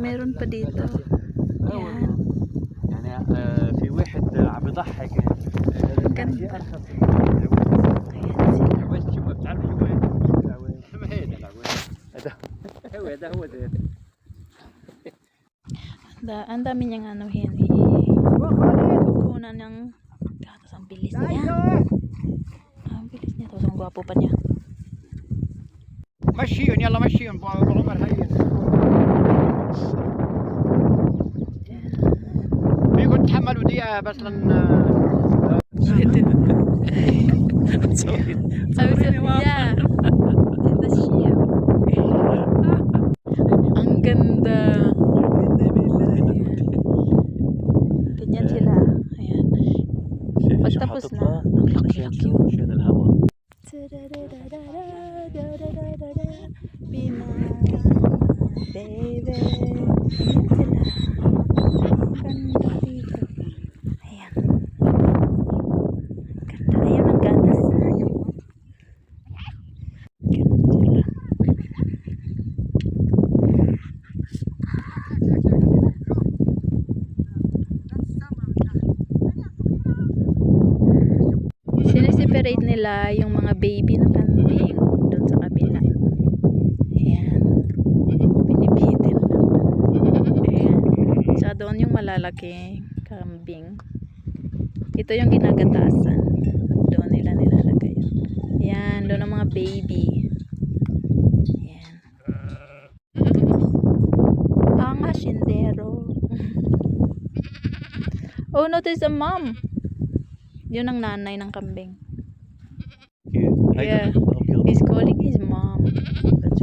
meron pa dito. Yan. يعني في واحد عم يضحك ganda. ارخص Ayan sila. العويس. شوف بتعرف شو وين العويس؟ ما هيدا العويس. هذا هو ده. Ang dami niyang ano, Henry. Kukunan niyang tapos ang bilis niya. Ang bilis niya. Tapos ang gwapo pa niya. مشيهم يلا مشيهم بعمر هين. فيكم تحملوا دقيقة بس لن Sabi niya, yeah. The ship. Ang ganda. Ganyan sila. Ayan. Pagtapos na, ang laki-laki. عشان الهواء. Be my baby. Ayan sila. Ang ganda dito. Ayan. Ganda. Ayaw ng gatas. Ganun sila. Sineseparate nila yung mga baby na kambing doon sa kabila. Ayan. Pinipitin lang. Ayan. Sa doon yung malalaki kambing. Ito yung ginagatasan. Doon nila nilalagay. Ayan. Doon ang mga baby. Ayan. Ang asindero. Oh, notice a mom. Yun ang nanay ng kambing. Yeah. He's calling his mom. That's